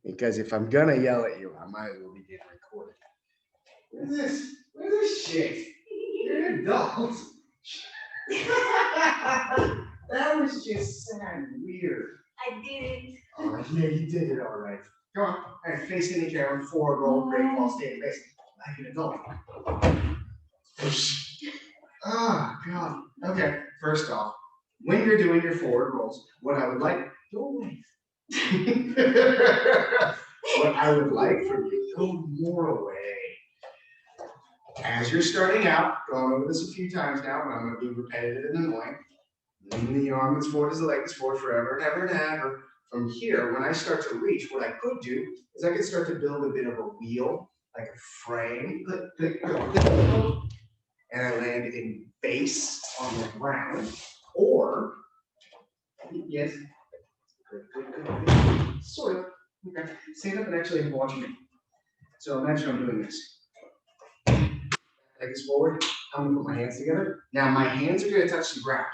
Because if I'm gonna yell at you, I might as well begin recording. What is this? What is this shit? You're an adult. That was just sad and weird. I did it. Oh, yeah, you did it all right. Come on. All right, face in the camera, forward roll, break while staying face. Like an adult. Oh, God. Okay, first off, when you're doing your forward rolls, what I would like, go away. What I would like from you, go more away. As you're starting out, going over this a few times now, but I'm going to be repetitive and annoying. Leaving the arm as forward as the leg is forward forever and ever and ever. From here, when I start to reach, what I could do is I could start to build a bit of a wheel, like a frame, and I land in base on the ground, or, yes, good, sort of, okay, stand up and actually watch me. So imagine I'm doing this. Leg is forward, I'm gonna put my hands together. Now my hands are gonna touch the ground.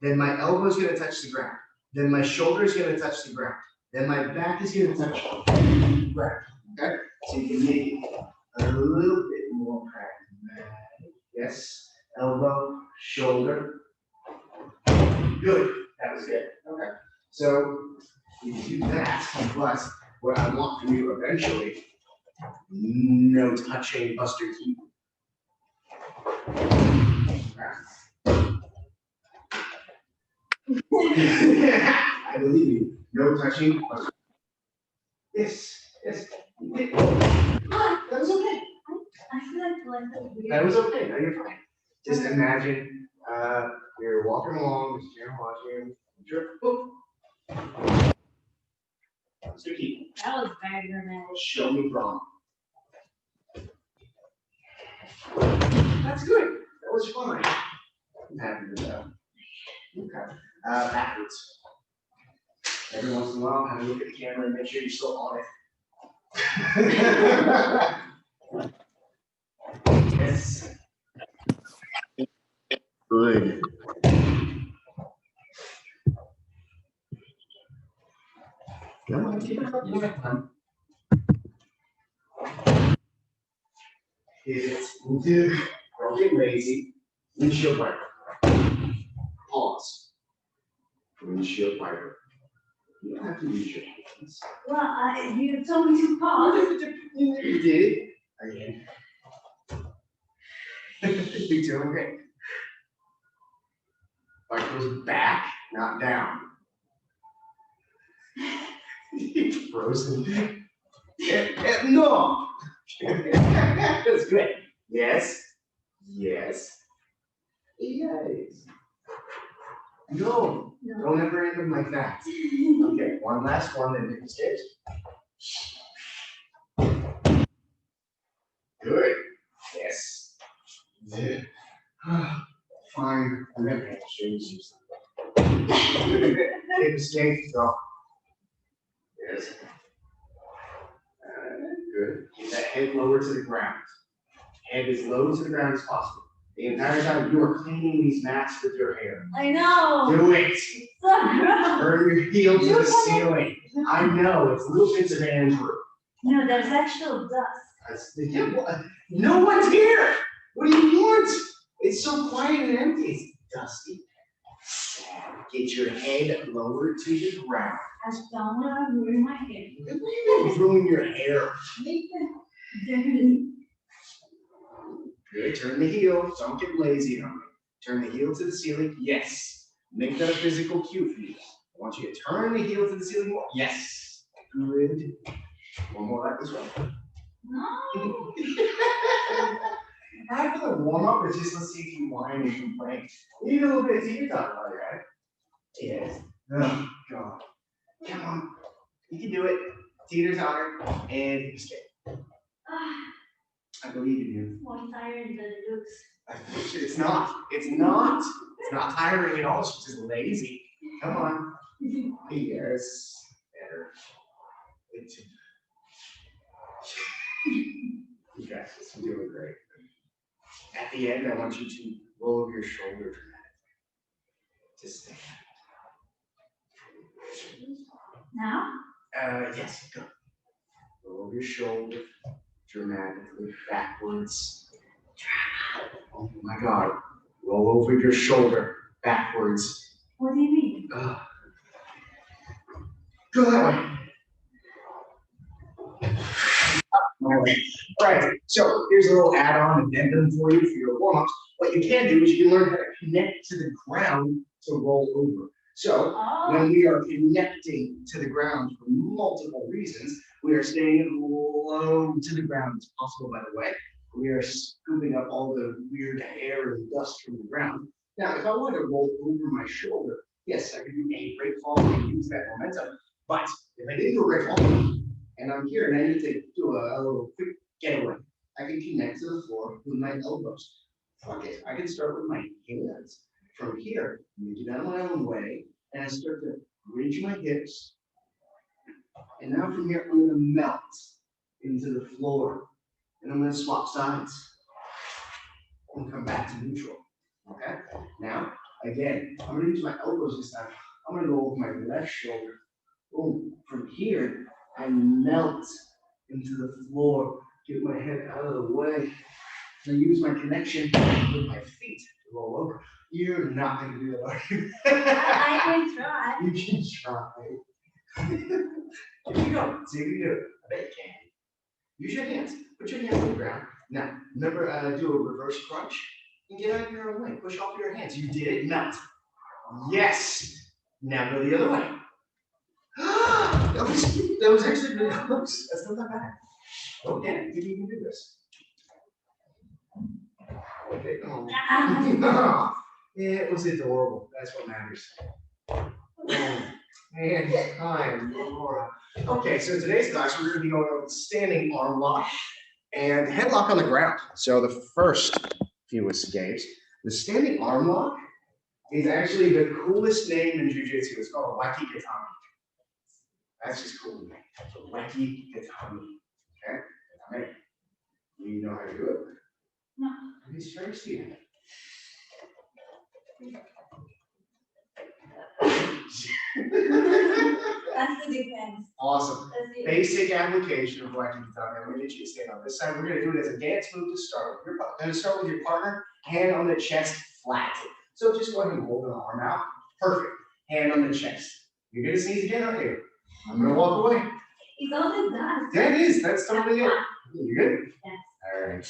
Then my elbow is gonna touch the ground. Then my shoulder is gonna touch the ground. Then my back is gonna touch the ground, okay? So you can make it a little bit more pragmatic. Yes, elbow, shoulder. Good, that was good, okay. So you can do that, but what I want from you eventually, no touching, Buster Keith. I believe you. No touching. Yes, yes. Ah, that was okay. I feel like weird. That was okay. No, you're fine. Just imagine you're walking along, just watching. Mr. Keith. That was very dramatic. Show me wrong. That's good. That was fine. I'm happy with that. Okay. Backwards. Every once in a while, have a look at the camera and make sure you're still on it. Yes. Good. Come on, keep it up. You have fun. Don't get lazy. Windshield wiper. Pause. Windshield wiper. You don't have to use your hands. Well, you told me to pause. You did. Again. You're doing great. Wiper goes back, not down. You're frozen. No. That's good. Yes. Yes. Yes. No. Don't ever end them like that. Okay, one last one, then make mistakes. Good. Yes. Yeah. Fine. I'm gonna have to change you something. Take mistakes, go. Yes. Good. Keep that head lower to the ground. Head as low to the ground as possible. The entire time you are cleaning these mats with your hair. I know. Do it. So gross. Turn your heel to the ceiling. I know, it's little bits of Andrew. No, there's actual dust. No one's here. What do you want? It's so quiet and empty. It's dusty. Get your head lower to the ground. I don't want to ruin my hair. What do you mean ruin your hair? Make it dirty. Good. Turn the heel. Don't get lazy on me. Turn the heel to the ceiling. Yes. Make that a physical cue for you. I want you to turn the heel to the ceiling more. Yes. Good. One more like this one. No. Not for the warm up, but just let's see if you whine and complain. You need a little bit of teeter totter while you're at it. Yes. Oh, God. Come on. You can do it. Teeter totter and escape. I believe in you. More tired than it looks. It's not. It's not. It's not tiring at all. She's just lazy. Come on. Yes. Better. You guys, you're doing great. At the end, I want you to roll over your shoulder dramatically. Just stand. Now? Yes, go. roll your shoulder dramatically backwards. Oh my God. Roll over your shoulder backwards. What do you mean? Go that way. My way. All right, so here's a little add-on addendum for you for your warm-ups. What you can do is you can learn how to connect to the ground to roll over. So when we are connecting to the ground for multiple reasons, we are staying low to the ground as possible, by the way. We are scooping up all the weird hair and dust from the ground. Now, if I want to roll over my shoulder, yes, I could do a great fall and use that momentum. But if I didn't do a great fall and I'm here and I need to do a little quick getaway, I can connect to the floor with my elbows. Fuck it, I can start with my hands. From here, I'm gonna do that my own way, and I start to bridge my hips. And now from here, I'm gonna melt into the floor. And I'm gonna swap sides and come back to neutral, okay? Now, again, I'm gonna use my elbows this time. I'm gonna go over my left shoulder. Boom, from here, I melt into the floor, get my head out of the way. I use my connection with my feet to roll over. You're not gonna do that, are you? I can try. You can try. Here you go, see if you do it. I bet you can. Use your hands. Put your hands on the ground. Now, remember, do a reverse crunch and get out of your own way. Push off your hands. You did it. Melt. Yes. Now go the other way. that was actually really close. That's not that bad. Okay, maybe you can do this. Okay. Oh. It was adorable. That's what matters. And I'm Laura. Okay, so today's class we're going to be going over standing arm lock and headlock on the ground. So the first few escapes. The standing arm lock is actually the coolest name in jiu-jitsu. It's called a wacky gatami. That's just cool to me. So wacky gatami. Okay? Gatami. You know how to do it? No. It's very sweet. That's the difference. Awesome. That's the Basic application of wacky gatami. I'm going to get you to stand on this side. We're going to do it as a dance move to start. You're going to start with your partner, hand on the chest, flat. So just go ahead and hold an arm out. Perfect. Hand on the chest. You're going to sneeze again, aren't you? I'm going to walk away. It's always that. That is. That's totally it. You good? Yes. All right.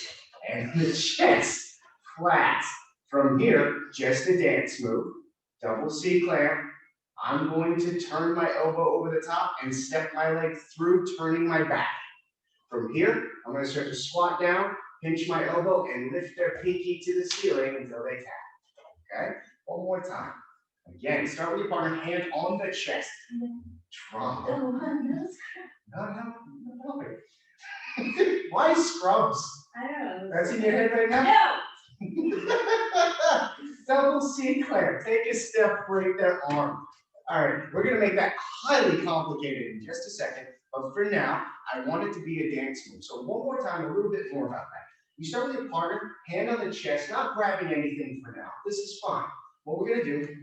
And the chest, flat. From here, just a dance move. Double C clamp. I'm going to turn my elbow over the top and step my leg through, turning my back. From here, I'm going to start to squat down, pinch my elbow, and lift their pinky to the ceiling until they tap. Okay? One more time. Again, start with your partner, hand on the chest. Drop. No. Why scrubs? I don't know. That's in your head right now? No. Double C clamp. Take a step, break their arm. All right, we're going to make that highly complicated in just a second. But for now, I want it to be a dance move. So one more time, a little bit more about that. You start with your partner, hand on the chest, not grabbing anything for now. This is fine. What we're going to do,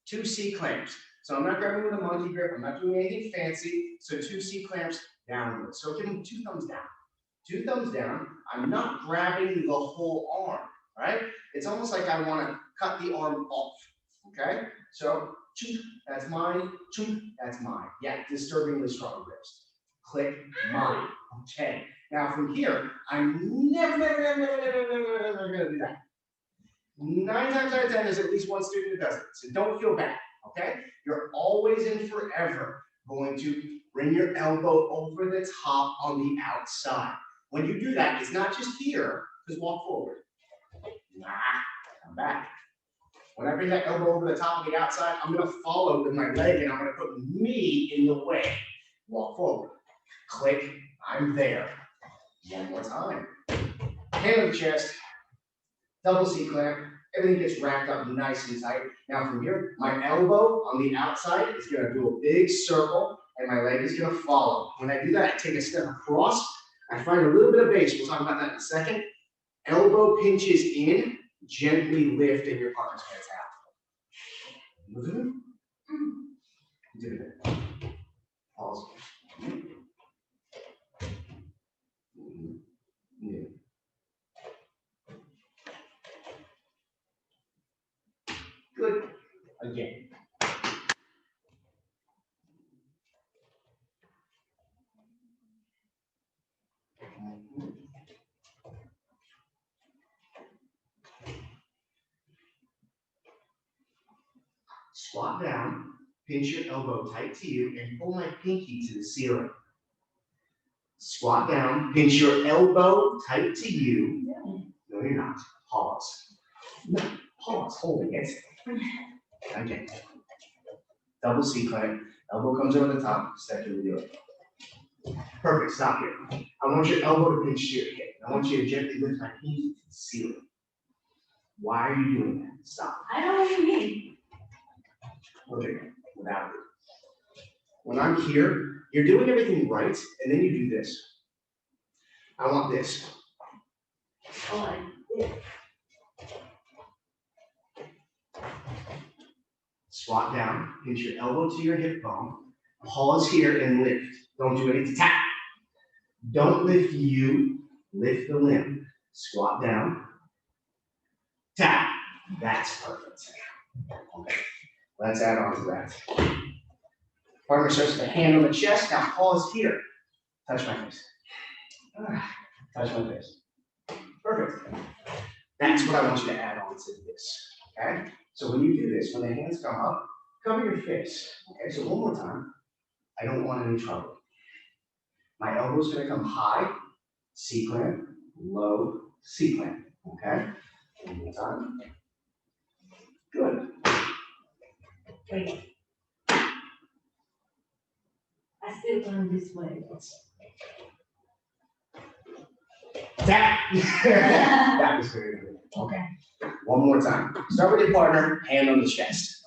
2 C clamps. So I'm not grabbing with a monkey grip. I'm not doing anything fancy. So 2 C clamps downward. So give them 2 thumbs down. 2 thumbs down. I'm not grabbing the whole arm, right? It's almost like I want to cut the arm off, okay? So, that's mine, that's mine. Yeah, disturbingly strong grips. Click, mine. Okay. Now from here, I'm never gonna do that. 9 times out of 10, there's at least one student who does it. So don't feel bad, okay? You're always and forever going to bring your elbow over the top on the outside. When you do that, it's not just here, just walk forward. Come back. When I bring that elbow over the top of the outside, I'm going to follow with my leg and I'm going to put me in the way. Walk forward. Click. I'm there. One more time. Hand on the chest. Double C clamp. Everything gets wrapped up nice and tight. Now from here, my elbow on the outside is going to do a big circle and my leg is going to follow. When I do that, I take a step across. I find a little bit of base. We'll talk about that in a second. Elbow pinches in. Gently lift and your partner's hands out. Do it. Pause. Squat down, pinch your elbow tight to you, and pull my pinky to the ceiling. Squat down, pinch your elbow tight to you. No, you're not. Pause. No, pause. Holding it. Again. Double C clamp. Elbow comes over the top. Step to the heel. Perfect. Stop here. I want your elbow to pinch to your hip. I want you to gently lift my pinky to the ceiling. Why are you doing that? Stop. I don't know what you mean. Okay. Without it. When I'm here, you're doing everything right, and then you do this. I want this. Oh, I did. Squat down, pinch your elbow to your hip bone. Pause here and lift. Don't do anything. Tap. Don't lift you, lift the limb. Squat down. Tap. That's perfect. Okay. Let's add on to that. Partner starts with a hand on the chest. Now pause here. Touch my face. Touch my face. Perfect. That's what I want you to add on to this. Okay? So when you do this, when the hands come up, cover your face. Okay, so one more time. I don't want any trouble. My elbow's gonna come high, C clamp, low, C clamp. Okay? One more time. Good. Wait. I still turn this way. Tap. That was very good. Okay. One more time. Start with your partner, hand on the chest.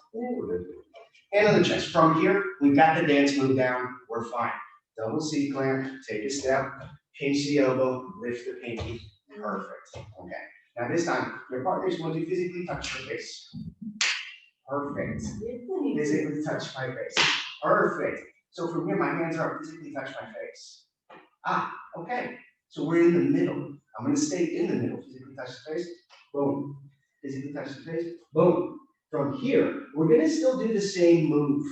Hand on the chest. From here, we've got the dance move down. We're fine. Double C clamp, take a step, pinch the elbow, lift the pinky. Perfect. Okay. Now this time, your partner is going to physically touch your face. Perfect. Physically touch my face. Perfect. So from here, my hands are physically touch my face. Okay. So we're in the middle. I'm going to stay in the middle. Physically touch the face. Boom. Physically touch the face. Boom. From here, we're going to still do the same move.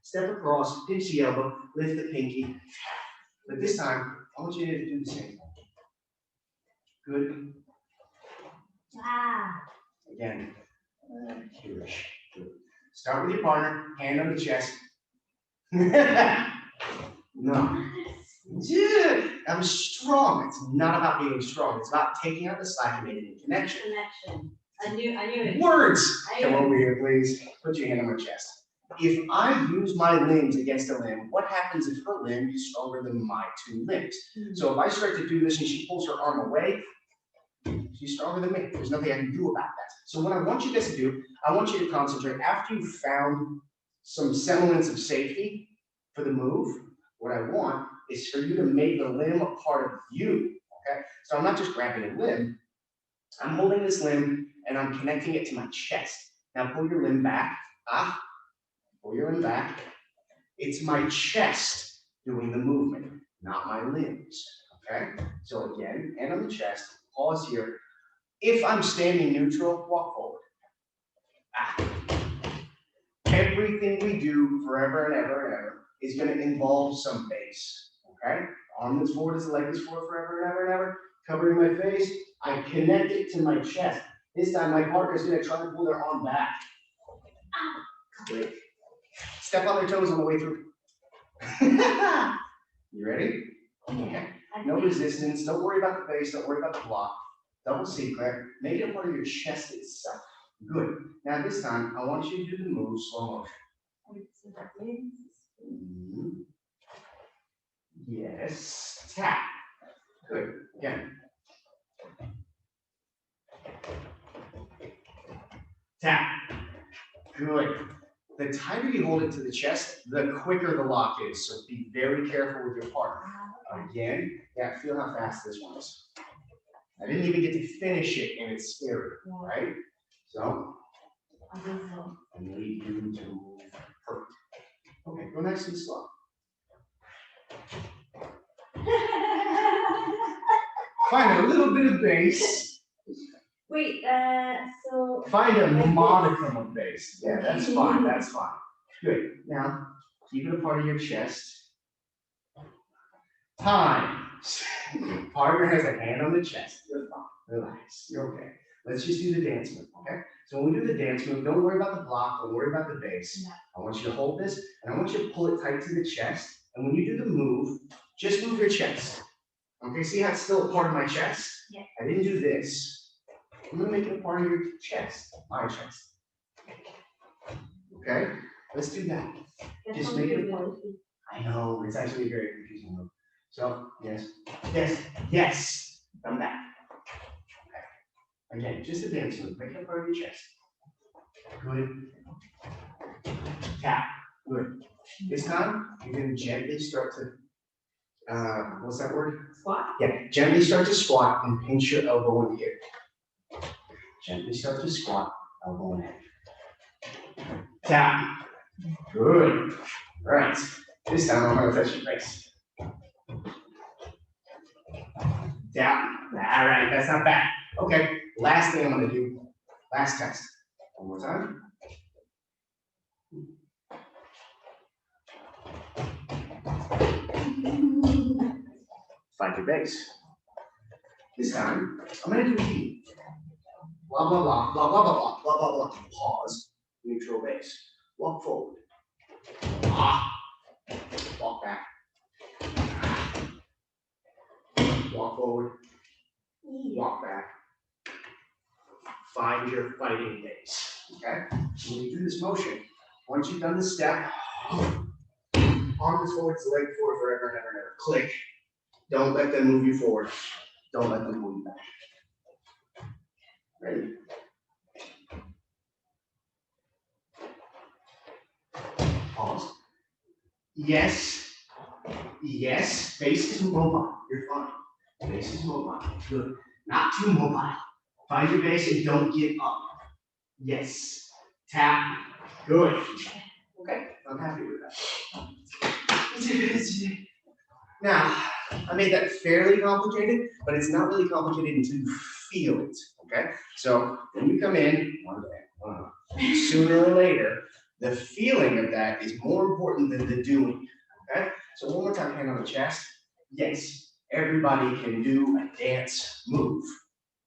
Step across, pinch the elbow, lift the pinky. But this time, I want you to do the same thing. Good. Again. Here. Good. Start with your partner, hand on the chest. No. Yeah, I'm strong. It's not about being strong. It's about taking out the slack and making a connection. I knew it. Words. Come over here, please. Put your hand on my chest. If I use my limbs against a limb, what happens if her limb is stronger than my two limbs? So if I start to do this and she pulls her arm away, she's stronger than me. There's nothing I can do about that. So what I want you guys to do, I want you to concentrate. After you've found some semblance of safety for the move, what I want is for you to make the limb a part of you. Okay? So I'm not just grabbing a limb. I'm holding this limb and I'm connecting it to my chest. Now pull your limb back. Pull your limb back. It's my chest doing the movement, not my limbs. Okay? So again, hand on the chest, pause here. If I'm standing neutral, walk forward. Everything we do forever and ever and ever is going to involve some base. Okay? Arm that's forward as the leg is forward forever and ever and ever. Covering my face, I connect it to my chest. This time my partner is going to try to pull their arm back. Click. Step on their toes on the way through. You ready? Okay. No resistance. Don't worry about the base. Don't worry about the block. Double C clamp. Make it a part of your chest itself. Good. Now this time, I want you to do the move slow motion. Yes. Tap. Good. Again. Tap. Good. The tighter you hold it to the chest, the quicker the lock is. So be very careful with your partner. Again, yeah, feel how fast this one is. I didn't even get to finish it and it's scary, right? So, I need you to move. Perfect. Okay, go nice and slow. Find a little bit of base. Wait, so. Find a modicum of base. Yeah, that's fine, that's fine. Good. Now, keep it a part of your chest. Time. Partner has a hand on the chest. You're fine. Relax. You're okay. Let's just do the dance move, okay? So when we do the dance move, don't worry about the block, don't worry about the base. No. I want you to hold this, and I want you to pull it tight to the chest. And when you do the move, just move your chest. Okay, see how it's still a part of my chest? Yeah. I didn't do this. I'm gonna make it a part of your chest, my chest. Okay, let's do that. Just make it a part. I know, it's actually a very confusing move. So, yes, yes, yes. Come back. Okay. Again, just a dance move. Make it a part of your chest. Good. Tap. Good. This time, you're going to gently start to, what's that word? Squat? Yeah, gently start to squat and pinch your elbow in here. Gently start to squat, elbow in here. Tap. Good. All right. This time, I'm going to touch your face. Down. All right, that's not bad. Okay, last thing I'm going to do, last test. One more time. Find your base. This time, I'm going to do heat. Blah, blah, blah, blah, blah, blah, blah, blah, blah. Pause. Neutral base. Walk forward. Walk back. Walk forward. Walk back. Find your fighting base. Okay? When you do this motion, once you've done the step, arm is forward, leg forward, forever and ever and ever. Click. Don't let them move you forward. Don't let them move you back. Ready? Pause. Yes. Yes. Base is mobile. You're fine. Base is mobile. Good. Not too mobile. Find your base and don't get up. Yes. Tap. Good. Okay. I'm happy with that. Now, I made that fairly complicated, but it's not really complicated until you feel it. Okay? So when you come in, sooner or later, the feeling of that is more important than the doing. Okay? So one more time, hand on the chest. Yes, everybody can do a dance move.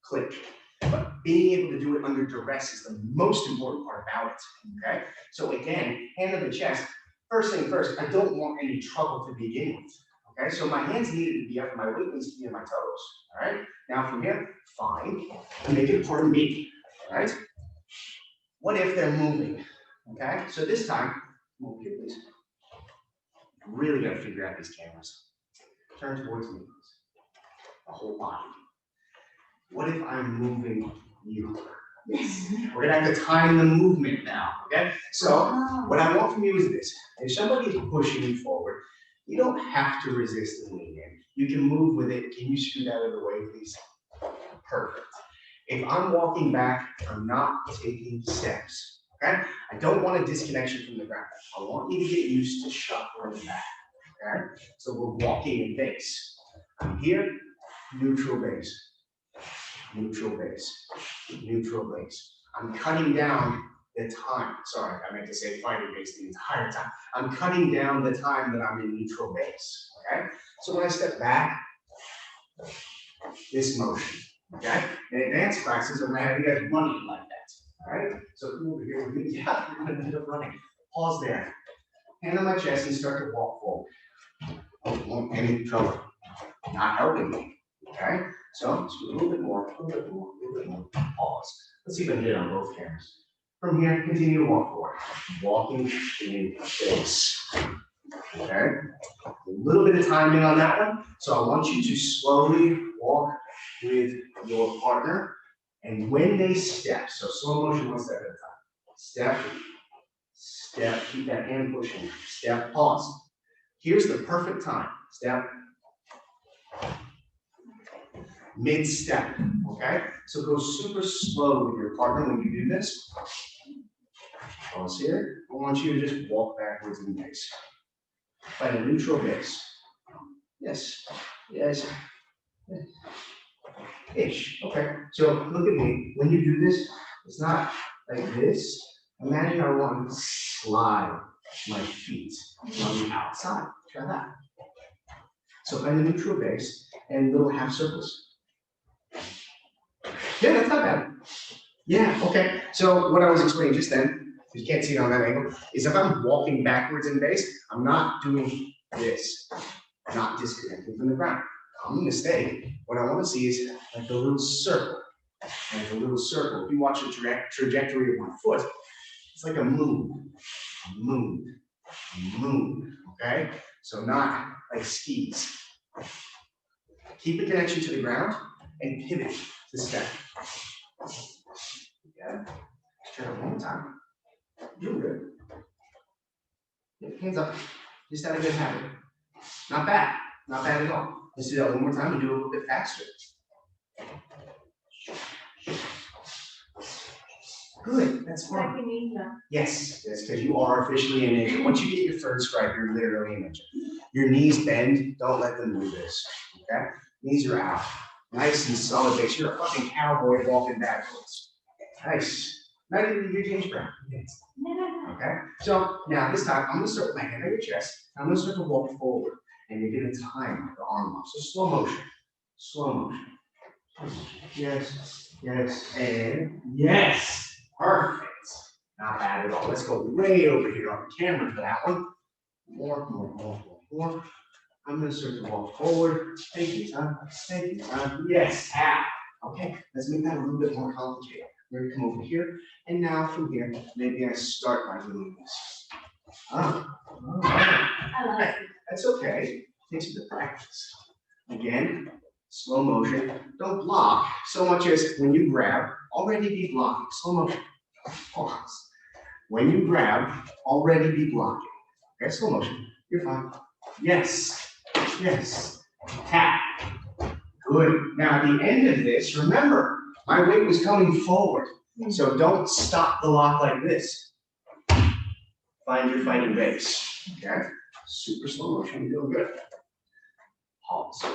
Click. But being able to do it under duress is the most important part about it. Okay? So again, hand on the chest. First thing first, I don't want any trouble to begin with. Okay, so my hands needed to be up, my weight needs to be on my toes. All right, now from here, fine, and make it part of me. All right, what if they're moving? Okay, so this time, move here, please. Really got to figure out these cameras. Turn towards me, please. The whole body. What if I'm moving you? Yes. We're gonna have to time the movement now. Okay, so what I want from you is this: if somebody is pushing you forward, you don't have to resist and lean in. You can move with it. Can you scoot out of the way, please? Perfect. If I'm walking back, I'm not taking steps. Okay? I don't want a disconnection from the ground. I want you to get used to shuffling back. Okay? So we're walking in base. I'm here, neutral base. Neutral base. Neutral base. I'm cutting down the time. Sorry, I meant to say fighting base the entire time. I'm cutting down the time that I'm in neutral base. Okay? So when I step back, this motion. Okay? In advanced practice, I'm gonna have you guys running like that. Alright? So come over here with me. Yeah, you're gonna end up running. Pause there. Hand on my chest and start to walk forward. Don't want any trouble. Not helping me. Okay? So just a little bit more, a little bit more, a little bit more. Pause. Let's see if I can get it on both cameras. From here, continue to walk forward. Walking in base. Okay? A little bit of timing on that one. So I want you to slowly walk with your partner. And when they step, so slow motion, one step at a time. Step, step, keep that hand pushing. Step, pause. Here's the perfect time. Step, mid-step, okay? So go super slow with your partner when you do this. Pause here. I want you to just walk backwards in base. Find a neutral base. Yes, yes, yes. Ish, okay. So look at me. When you do this, it's not like this. Imagine I want to slide my feet on the outside. Try that. So find a neutral base and little half circles. Yeah, that's not bad. Yeah, okay. So what I was explaining just then, you can't see it on that angle, is if I'm walking backwards in base, I'm not doing this, not disconnecting from the ground. I'm gonna stay. What I want to see is like a little circle. Like a little circle. If you watch the trajectory of my foot, it's like a moon, okay? So not like skis. Keep a connection to the ground and pivot to step. Yeah. Try it one more time. You're good. Yeah, hands up. Just have a good habit. Not bad. Not bad at all. Let's do that one more time and do it a little bit faster. Good. That's fine. Like in India. Yes, because you are officially a ninja. Once you get your third stripe, you're literally a ninja. Your knees bend. Don't let them do this. Okay? Knees are out. Nice and solid base. You're a fucking cowboy walking backwards. Nice. Not even your James Brown. Okay? So now this time, I'm going to start with my hand on your chest. I'm going to start to walk forward. And you're going to time the arm off. So slow motion. Slow motion. Yes. Yes. And yes. Perfect. Not bad at all. Let's go way over here on the camera for that one. More. I'm going to start to walk forward. Take your time. Take your time. Yes. Tap. Okay. Let's make that a little bit more complicated. We're going to come over here. And now from here, maybe I start by doing this. I like it. That's okay. Takes some practice. Again, slow motion. Don't block so much as when you grab, already be blocking. Slow motion. Pause. When you grab, already be blocking. Okay, slow motion. You're fine. Yes. Yes. Tap. Good. Now at the end of this, remember, my weight was coming forward. So don't stop the lock like this. Find your fighting base. Okay? Super slow motion. You're doing good. Pause.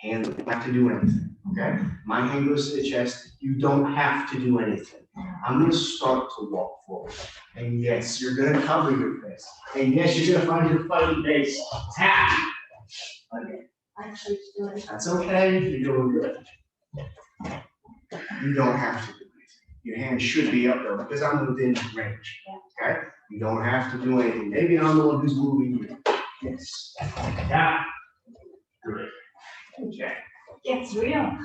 Hand don't have to do anything. Okay? My hand goes to the chest. You don't have to do anything. I'm going to start to walk forward. And yes, you're going to cover your fist. And yes, you're going to find your fighting base. Tap. Okay. Actually, do it. That's okay. You're doing good. You don't have to do anything. Your hand should be up there because I'm within range. Okay? You don't have to do anything. Maybe I'm the one who's moving you. Yes. Yeah. Good. Okay. Gets real.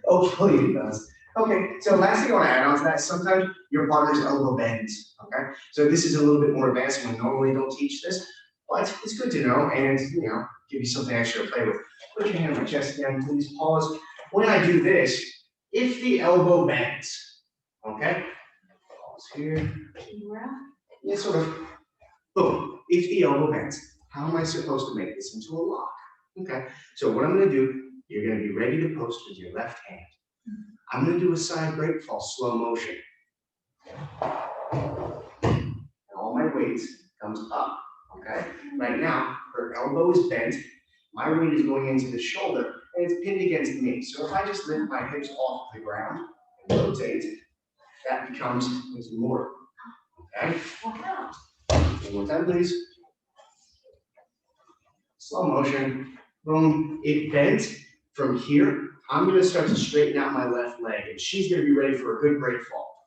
Hopefully it does. Okay, so last thing I want to add on to that is sometimes your partner's elbow bends. Okay, so this is a little bit more advanced. We normally don't teach this, but it's good to know and give you something extra to play with. Put your hand on my chest again, please. Pause. When I do this, if the elbow bends, okay, pause here. Yeah, sort of. Boom. If the elbow bends, how am I supposed to make this into a lock? Okay, so what I'm going to do, you're going to be ready to post with your left hand. I'm going to do a side break fall, slow motion. And all my weight comes up, okay? Right now, her elbow is bent. My weight is going into the shoulder, and it's pinned against the knee. So if I just lift my hips off the ground and rotate, that becomes more, okay? Wow. One more time, please. Slow motion. Boom. It bent from here. I'm going to start to straighten out my left leg, and she's going to be ready for a good break fall.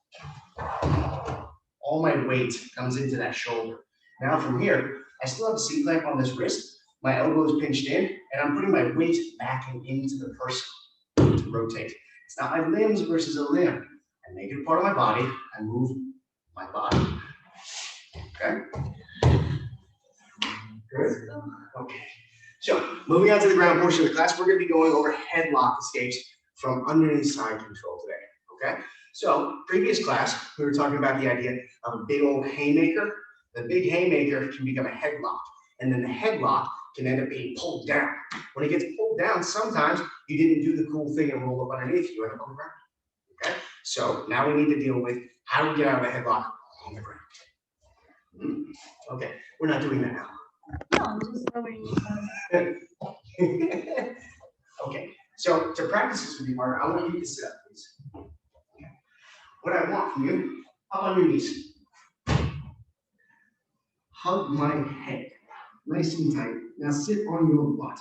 All my weight comes into that shoulder. Now from here, I still have a seat clamp on this wrist. My elbow is pinched in, and I'm putting my weight back into the person to rotate. It's not my limbs versus a limb. I make it a part of my body. I move my body. Okay? Good? Okay. So, moving on to the ground portion of the class, we're going to be going over headlock escapes from underneath side control today, okay? So, previous class, we were talking about the idea of a big old haymaker. The big haymaker can become a headlock, and then the headlock can end up being pulled down. When it gets pulled down, sometimes you didn't do the cool thing and roll up underneath, you end up on the ground, okay? So, now we need to deal with how do we get out of a headlock on the ground. Okay, we're not doing that now. No, I'm just lowering you. Okay, so to practice this with you, Mark, I want you to sit up, please. Okay. What I want from you, up on your knees. Hug my head. Nice and tight. Now sit on your butt.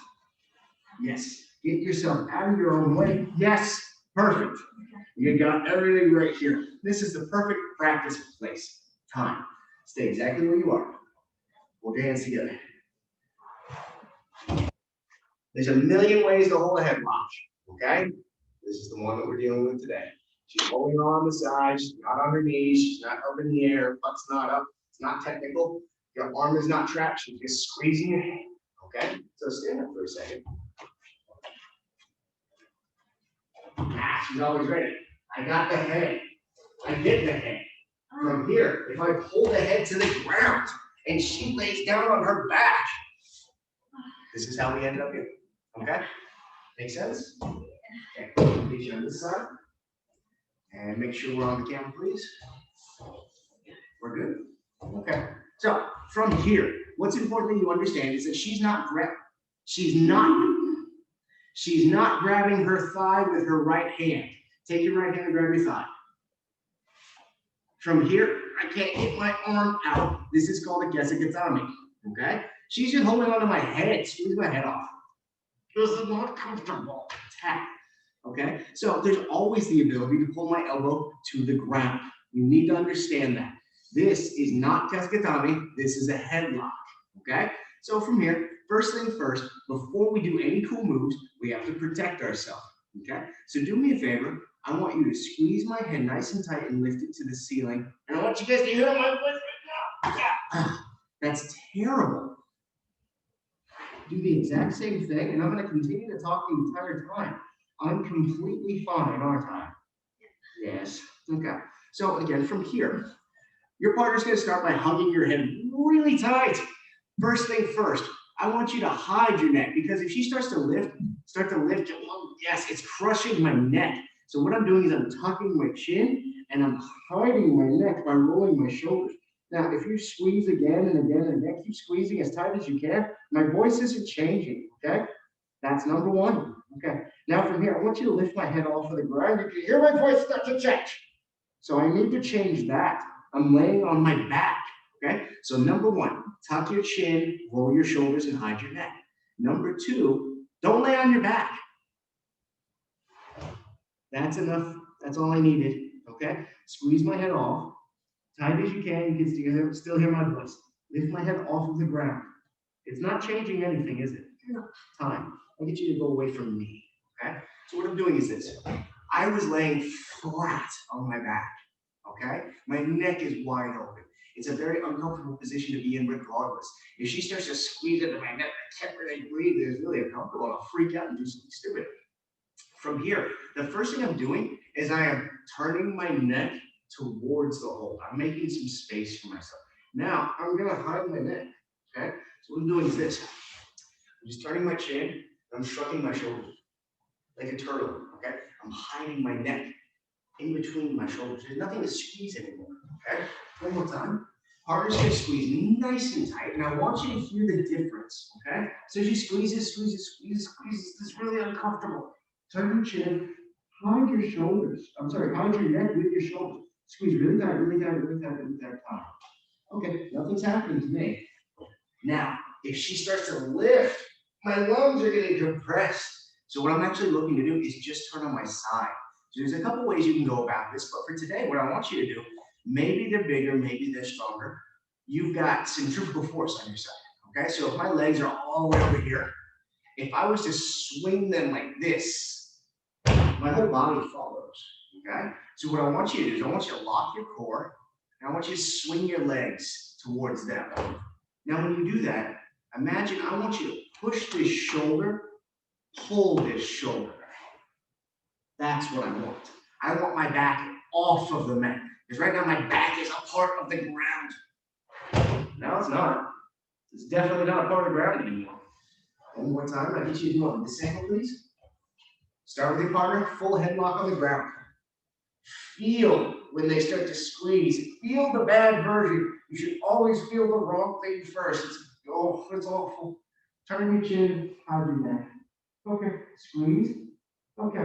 Yes. Get yourself out of your own way. Yes. Perfect. You got everything right here. This is the perfect practice place. Time. Stay exactly where you are. Hold your hands together. There's a million ways to hold a headlock. Okay? This is the one that we're dealing with today. She's holding on the side. She's not on her knees. She's not up in the air. Butt's not up. It's not technical. Your arm is not trapped. She's just squeezing your hand. Okay? So stand up for a second. She's always ready. I got the head. I get the head. From here, if I pull the head to the ground and she lays down on her back, this is how we ended up here. Okay? Make sense? Okay. Get you on this side. And make sure we're on the camera, please. We're good? Okay. So from here, what's important that you understand is that she's not grabbing her thigh with her right hand. Take your right hand and grab your thigh. From here, I can't get my arm out. This is called a gesagatame. Okay? She's just holding onto my head. Squeeze my head off. This is not comfortable. Tap. Okay? So there's always the ability to pull my elbow to the ground. You need to understand that. This is not gesagatame. This is a headlock. Okay? So from here, first thing first, before we do any cool moves, we have to protect ourselves. Okay? So do me a favor. I want you to squeeze my head nice and tight and lift it to the ceiling. And I want you guys to hear my voice right now. Yeah. That's terrible. Do the exact same thing, and I'm going to continue to talk the entire time. I'm completely fine, aren't I? Yes. Okay. So again, from here, your partner's going to start by hugging your head really tight. First thing first, I want you to hide your neck, because if she starts to lift, yes, it's crushing my neck. So what I'm doing is I'm tucking my chin and I'm hiding my neck by rolling my shoulders. Now, if you squeeze again and again and again, keep squeezing as tight as you can. My voice isn't changing, okay? That's number one, okay? Now from here, I want you to lift my head off of the ground. You can hear my voice start to change. So I need to change that. I'm laying on my back, okay? So number one, tuck your chin, roll your shoulders, and hide your neck. Number two, don't lay on your back. That's enough. That's all I needed, okay? Squeeze my head off. Tight as you can still hear my voice. Lift my head off of the ground. It's not changing anything, is it? No. Time. I get you to go away from me, okay? So what I'm doing is this. I was laying flat on my back, okay? My neck is wide open. It's a very uncomfortable position to be in regardless. If she starts to squeeze into my neck, I can't really breathe. It's really uncomfortable. I'll freak out and do something stupid. From here, the first thing I'm doing is I am turning my neck towards the hole. I'm making some space for myself. Now, I'm going to hide my neck, okay? So what I'm doing is this. I'm just turning my chin, and I'm shrugging my shoulders like a turtle, okay? I'm hiding my neck in between my shoulders. There's nothing to squeeze anymore, okay? One more time. Partner's going to squeeze nice and tight, and I want you to hear the difference, okay? So she squeezes. It's really uncomfortable. Turn your chin, hide your shoulders. Hide your neck with your shoulders. Squeeze really tight. Okay, nothing's happening to me. Now, if she starts to lift, my lungs are getting compressed. So what I'm actually looking to do is just turn on my side. So there's a couple ways you can go about this, but for today, what I want you to do, maybe they're bigger, maybe they're stronger. You've got centrifugal force on your side, okay? So if my legs are all the way over here, if I was to swing them like this, my whole body follows, okay? So what I want you to do is I want you to lock your core, and I want you to swing your legs towards them. Now, when you do that, imagine I want you to push this shoulder, pull this shoulder. That's what I want. I want my back off of the mat, because right now my back is a part of the ground. No, it's not. It's definitely not a part of the ground anymore. One more time, I need you to do on this angle, please. Start with your partner, full headlock on the ground. Feel when they start to squeeze. Feel the bad version. You should always feel the wrong thing first. It's awful. Turn your chin, hide your neck. Okay, squeeze. Okay,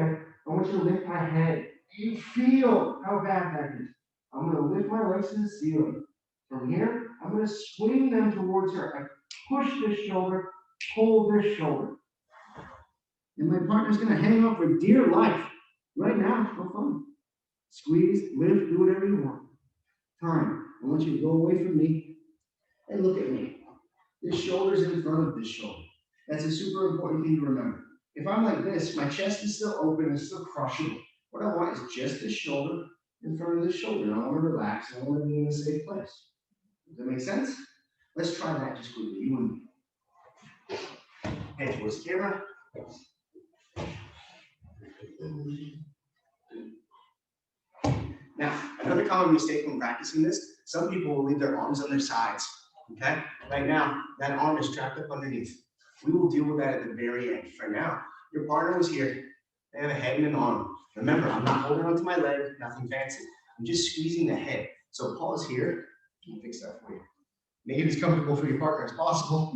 I want you to lift my head. You feel how bad that is. I'm going to lift my legs to the ceiling. From here, I'm going to swing them towards her. I push this shoulder, pull this shoulder. And my partner's gonna hang on for dear life. Right now, have fun. Squeeze, lift, do whatever you want. Time. I want you to go away from me and look at me. This shoulder's in front of this shoulder. That's a super important thing to remember. If I'm like this, my chest is still open and still crushable. What I want is just this shoulder in front of this shoulder. I want to relax. I want to be in a safe place. Does that make sense? Let's try that just quickly, you and me. Head towards the camera. Now, another common mistake when practicing this, some people will leave their arms on their sides. Okay? Right now, that arm is trapped up underneath. We will deal with that at the very end. For now, your partner was here. They have a head and an arm. Remember, I'm not holding onto my leg, nothing fancy. I'm just squeezing the head. So pause here. I'll fix that for you. Make it as comfortable for your partner as possible.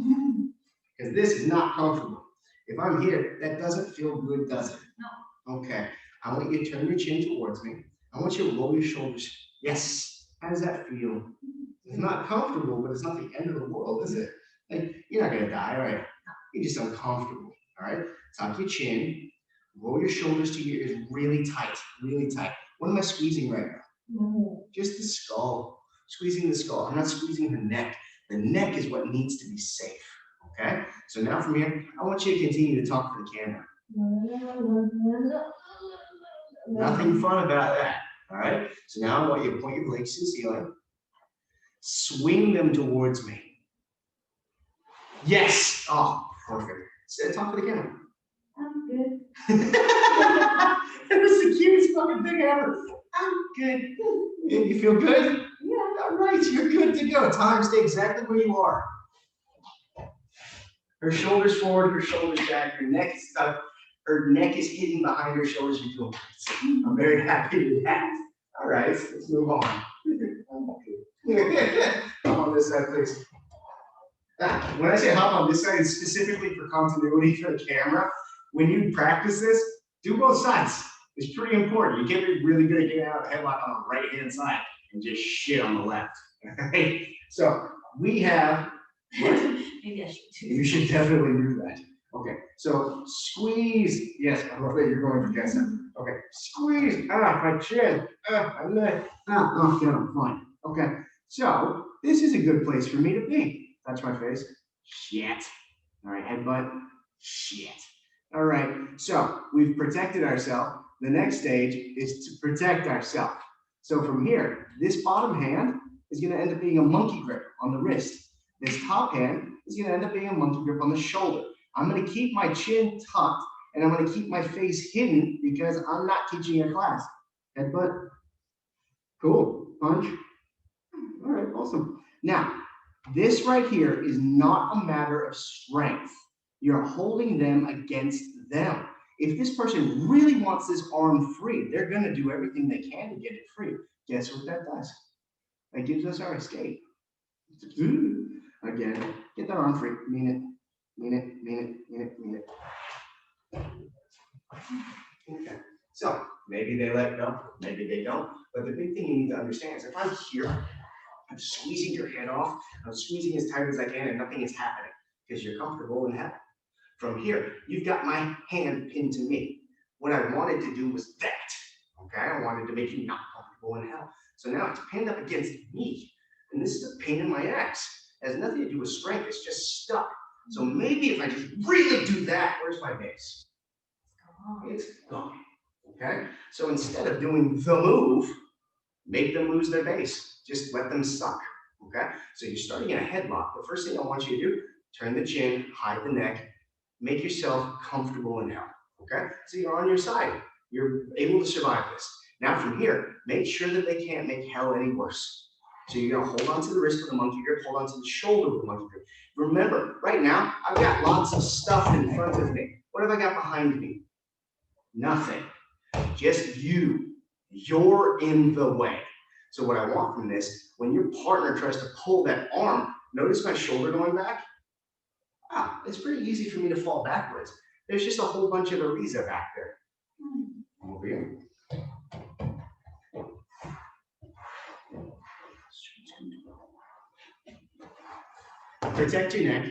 Because this is not comfortable. If I'm here, that doesn't feel good, does it? No. Okay. I want you to turn your chin towards me. I want you to roll your shoulders. Yes. How does that feel? It's not comfortable, but it's not the end of the world, is it? Like, you're not going to die, are you? You're just uncomfortable. All right? Tuck your chin. Roll your shoulders to your ears really tight, really tight. What am I squeezing right now? No. Just the skull. Squeezing the skull. I'm not squeezing the neck. The neck is what needs to be safe. Okay? So now from here, I want you to continue to talk to the camera. Nothing fun about that. All right? So now I want you to point your legs to the ceiling. Swing them towards me. Yes! Oh, perfect. So talk to the camera. I'm good. That was the cutest fucking thing ever. I'm good. You feel good? Yeah. All right, you're good to go. Time, stay exactly where you are. Her shoulders forward, her shoulders back, her neck is up. Her neck is hitting behind her shoulders. You're doing great. I'm very happy with that. All right, let's move on. Come on this side, please. When I say hop on this side, it's specifically for continuity for the camera. When you practice this, do both sides. It's pretty important. You can't be really good at getting out of the headlock on the right-hand side and just shit on the left. Right? So we have, what? Maybe I should do You should definitely do that. Okay, so squeeze. Yes, I love that you're going to guess it. Okay, squeeze. My chin. My neck. Okay, I'm fine. Okay, so this is a good place for me to be. Touch my face. Shit. All right, headbutt. Shit. All right, so we've protected ourselves. The next stage is to protect ourselves. So from here, this bottom hand is going to end up being a monkey grip on the wrist. This top hand is going to end up being a monkey grip on the shoulder. I'm going to keep my chin tucked, and I'm going to keep my face hidden because I'm not teaching a class. Headbutt. Cool. Punch. All right, awesome. Now, this right here is not a matter of strength. You're holding them against them. If this person really wants this arm free, they're going to do everything they can to get it free. Guess what that does? That gives us our escape. Again, get that arm free. Mean it. Mean it. Mean it. Mean it. Mean it. Okay. So maybe they let go. Maybe they don't. But the big thing you need to understand is if I'm here, I'm squeezing your head off. I'm squeezing as tight as I can, and nothing is happening because you're comfortable in hell. From here, you've got my hand pinned to me. What I wanted to do was that. Okay, I wanted to make you not comfortable in hell. So now it's pinned up against me, and this is a pain in my ass. It has nothing to do with strength. It's just stuck. So maybe if I just really do that, where's my base? It's gone. Okay, so instead of doing the move, make them lose their base. Just let them suck. Okay, so you're starting in a headlock. The first thing I want you to do, turn the chin, hide the neck, make yourself comfortable in hell. Okay, so you're on your side. You're able to survive this. Now from here, make sure that they can't make hell any worse. So you're gonna hold onto the wrist with the monkey grip, hold onto the shoulder with the monkey grip. Remember, right now, I've got lots of stuff in front of me. What have I got behind me? Nothing. Just you. You're in the way. So what I want from this, when your partner tries to pull that arm, notice my shoulder going back? It's pretty easy for me to fall backwards. There's just a whole bunch of Ariza back there. Over here. Protect your neck.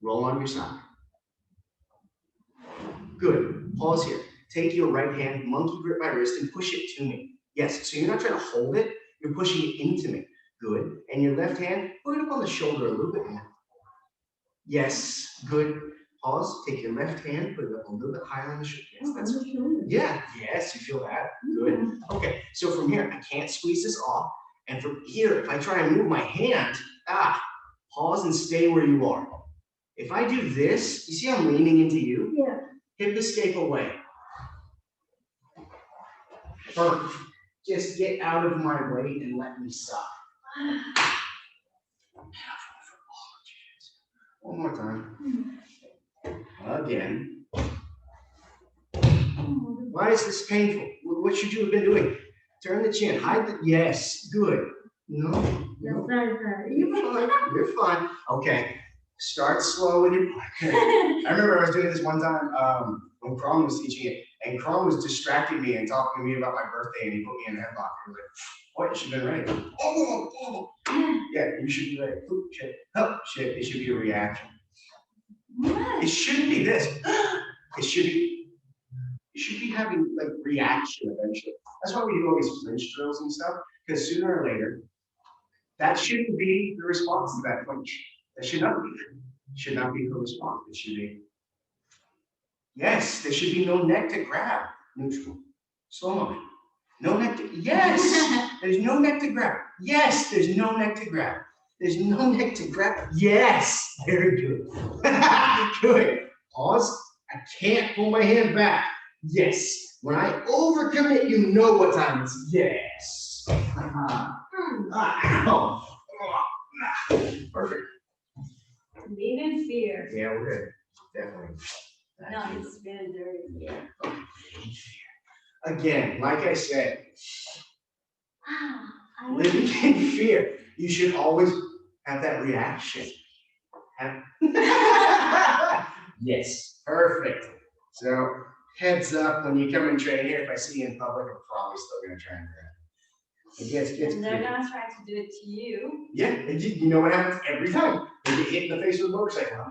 Roll on your side. Good. Pause here. Take your right hand, monkey grip my wrist, and push it to me. Yes, so you're not trying to hold it, you're pushing it into me. Good. And your left hand, put it up on the shoulder a little bit more. Yes, good. Pause. Take your left hand, put it up a little bit higher on the shoulder. Yes, that's right. Yeah, yes, you feel that? Good. Okay, so from here, I can't squeeze this off. And from here, if I try and move my hand, pause and stay where you are. If I do this, you see I'm leaning into you? Yeah. Hip escape away. Perfect. Just get out of my way and let me suck. One more time. Again. Why is this painful? What should you have been doing? Turn the chin, hide the, yes, good. No. Sorry. You're fine. Okay, start slow with your, I remember I was doing this one time when Crom was teaching it, and Crom was distracting me and talking to me about my birthday, and he put me in a headlock. He was like, what, you should have been ready. Oh. Yeah, you should be ready. Oop, shit. Oh, shit, it should be a reaction. What? It shouldn't be this. It should be, you should be having like reaction eventually. That's why we do all these flinch drills and stuff, because sooner or later, that shouldn't be the response to that flinch. That should not be. Should not be the response. It should be, yes, there should be no neck to grab. Neutral. Slow motion. No neck to, yes, there's no neck to grab. Yes, there's no neck to grab. There's no neck to grab. Yes, very good. Good. Pause. I can't pull my hand back. Yes. When I overcommit, you know what time it's. Yes. Perfect. Being in fear. Yeah, we're good. Definitely. No, it's been very fear. Again, like I said, I living in fear, you should always have that reaction. Yes, perfect. So heads up when you come and train here. If I see you in public, I'm probably still gonna try and grab. It gets and they're gonna try to do it to you. Yeah, and you know what happens every time? You get hit in the face with a motorcycle.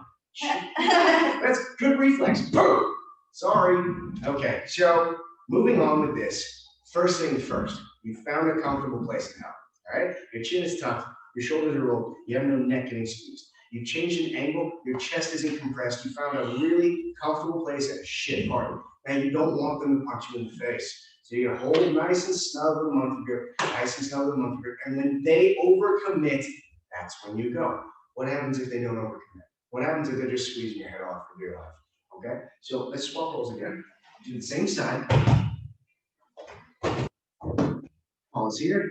That's good reflex. Boom. Sorry. Okay, so moving on with this. First things first, you found a comfortable place to help. All right, your chin is tucked, your shoulders are rolled, you have no neck getting squeezed. You changed an angle, your chest isn't compressed, you found a really comfortable place at a shit party, and you don't want them to punch you in the face. So you hold nice and snug with a monkey grip, and when they overcommit, that's when you go. What happens if they don't overcommit? What happens if they're just squeezing your head off for dear life? Okay, so let's swap roles again. Do the same side. Pause here.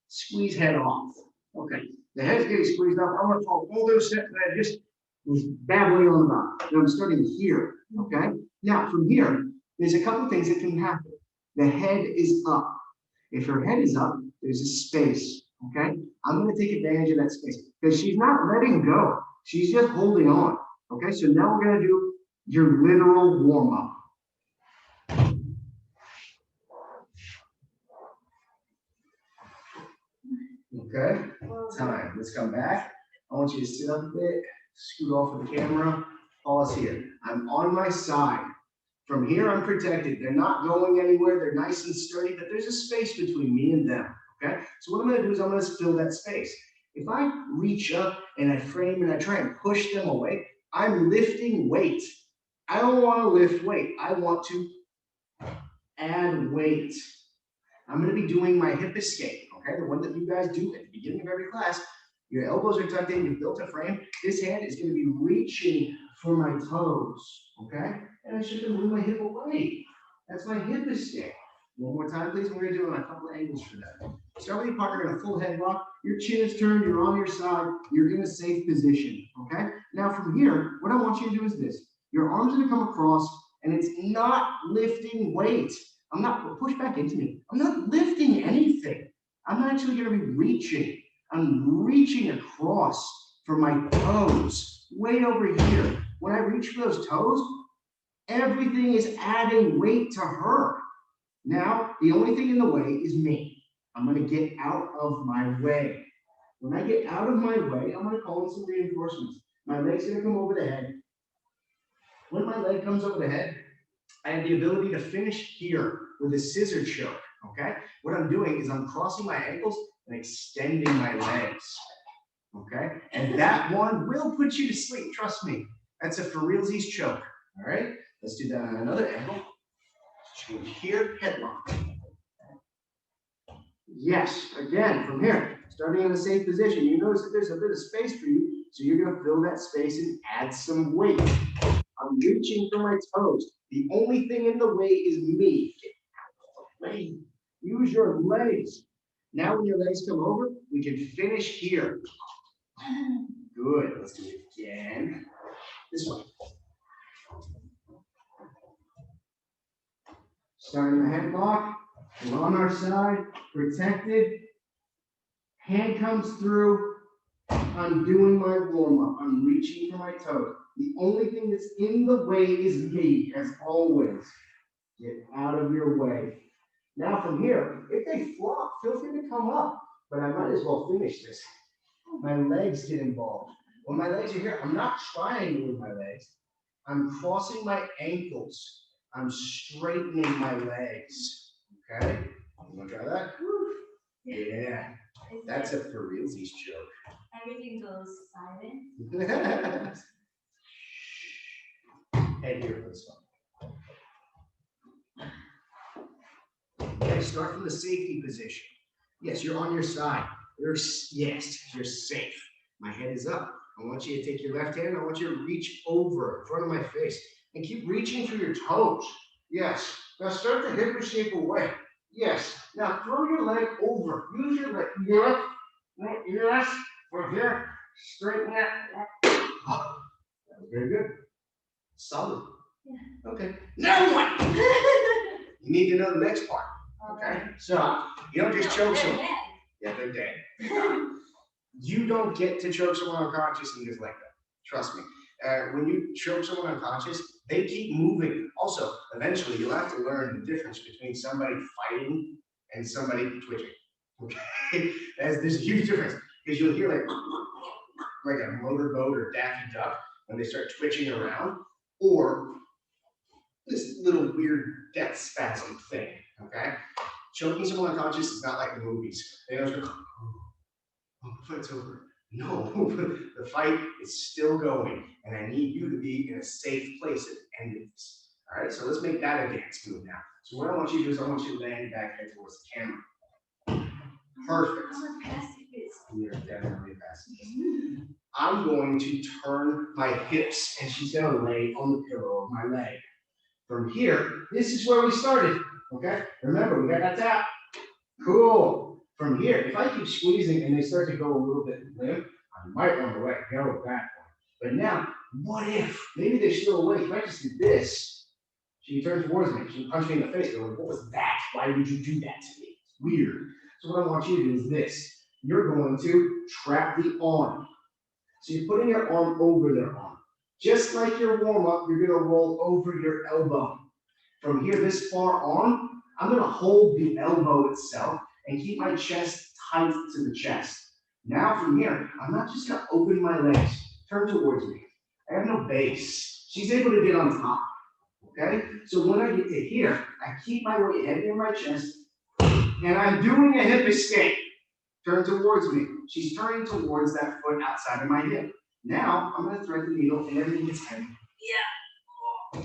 Squeeze head off. Okay, the head's getting squeezed off. I'm going to call all those steps that I just was babbling on about. And I'm starting here. Okay, now from here, there's a couple things that can happen. The head is up. If her head is up, there's a space. Okay, I'm going to take advantage of that space because she's not letting go. She's just holding on. Okay, so now we're going to do your literal warm up. Okay, time. Let's come back. I want you to sit up a bit, scoot off of the camera. Pause here. I'm on my side. From here, I'm protected. They're not going anywhere. They're nice and sturdy, but there's a space between me and them. Okay, so what I'm going to do is I'm going to fill that space. If I reach up and I frame and I try and push them away, I'm lifting weight. I don't want to lift weight. I want to add weight. I'm going to be doing my hip escape, okay? The one that you guys do at the beginning of every class. Your elbows are tucked in, you've built a frame. This hand is going to be reaching for my toes, okay? And I should move my hip away. That's my hip escape. One more time, please. We're going to do a couple of angles for that. Start with your partner in a full headlock. Your chin is turned, you're on your side, you're in a safe position, okay? Now from here, what I want you to do is this. Your arms are going to come across, and it's not lifting weight. I'm not, push back into me. I'm not lifting anything. I'm actually going to be reaching. I'm reaching across for my toes, way over here. When I reach for those toes, everything is adding weight to her. Now, the only thing in the way is me. I'm going to get out of my way. When I get out of my way, I'm going to call in some reinforcements. My leg's gonna come over the head. When my leg comes over the head, I have the ability to finish here with a scissor choke, okay? What I'm doing is I'm crossing my ankles and extending my legs, okay? And that one will put you to sleep, trust me. That's a for realsies choke, all right? Let's do that on another angle. Change here, headlock. Yes, again, from here, starting in a safe position. You notice that there's a bit of space for you, so you're gonna fill that space and add some weight. I'm reaching for my toes. The only thing in the way is me. Get out of the way. Use your legs. Now when your legs come over, we can finish here. Good, let's do it again. This way. Starting the headlock, we're on our side, protected. Hand comes through. I'm doing my warm-up. I'm reaching for my toes. The only thing that's in the way is me, as always. Get out of your way. Now from here, if they flop, feel free to come up, but I might as well finish this. My legs get involved. When my legs are here, I'm not trying with my legs. I'm crossing my ankles. I'm straightening my legs. Okay? You want to try that? Yeah. That's a for realsies joke. Everything goes silent. Head here for this one. Okay, start from the safety position. Yes, you're on your side. Yes, you're safe. My head is up. I want you to take your left hand. I want you to reach over in front of my face and keep reaching for your toes. Yes. Now start to hip shape away. Yes. Now throw your leg over. Use your leg. Yes. Yes. From here. Straighten that. That was very good. Solid. Yeah. Okay. Now what? You need to know the next part. Okay. So you don't just choke someone. Yeah, they're dead. You don't get to choke someone unconscious and just like that. Trust me. When you choke someone unconscious, they keep moving. Also, eventually, you'll have to learn the difference between somebody fighting and somebody twitching. Okay, there's a huge difference because you'll hear like a motorboat or Daffy Duck when they start twitching around, or this little weird death spasm thing. Okay, choking someone unconscious is not like the movies. They don't go, oh, the fight's over. No, the fight is still going, and I need you to be in a safe place at the end of this. All right, so let's make that a dance move now. So what I want you to do is I want you to land back head towards the camera. Perfect. I'm a pacifist. You're definitely a pacifist. I'm going to turn my hips, and she's going to lay on the pillow of my leg. From here, this is where we started. Okay, remember we got that tap. Cool. From here, if I keep squeezing and they start to go a little bit limp, I might want to let go at that point. But now, what if maybe they're still awake? If I just did this, she turns towards me, she punched me in the face. They're like, what was that? Why would you do that to me? It's weird. So what I want you to do is this. You're going to trap the arm. So you're putting your arm over their arm. Just like your warm-up, you're going to roll over your elbow. From here, this far on, I'm going to hold the elbow itself and keep my chest tight to the chest. Now from here, I'm not just going to open my legs, turn towards me. I have no base. She's able to get on top, okay? So when I get to here, I keep my weight heavy in my chest, and I'm doing a hip escape. Turn towards me. She's turning towards that foot outside of my hip. Now, I'm going to thread the needle, and everything gets heavy. Yeah.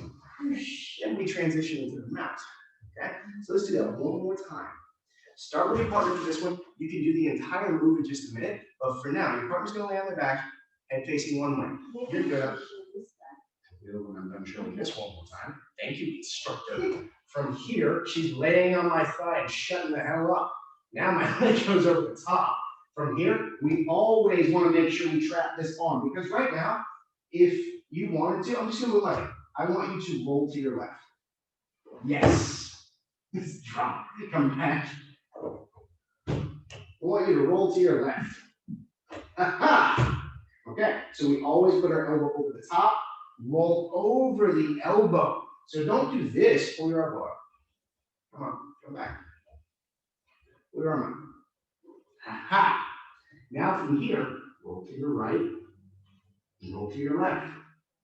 Then we transition into the mount, okay? So let's do that one more time. Start with your partner for this one. You can do the entire move in just a minute, but for now, your partner's gonna lay on their back, head facing one way. You're good. When I'm done showing this one more time. Thank you, instructor. From here, she's laying on my thigh and shutting the hell up. Now my leg goes over the top. From here, we always want to make sure we trap this arm, because right now, if you wanted to, I'm just gonna move like it. I want you to roll to your left. Yes. Drop. Come back. I want you to roll to your left. Aha! Okay, so we always put our elbow over the top, roll over the elbow. So don't do this, pull your elbow up. Come on, come back. Pull your arm up. Aha! Now from here, roll to your right. Roll to your left.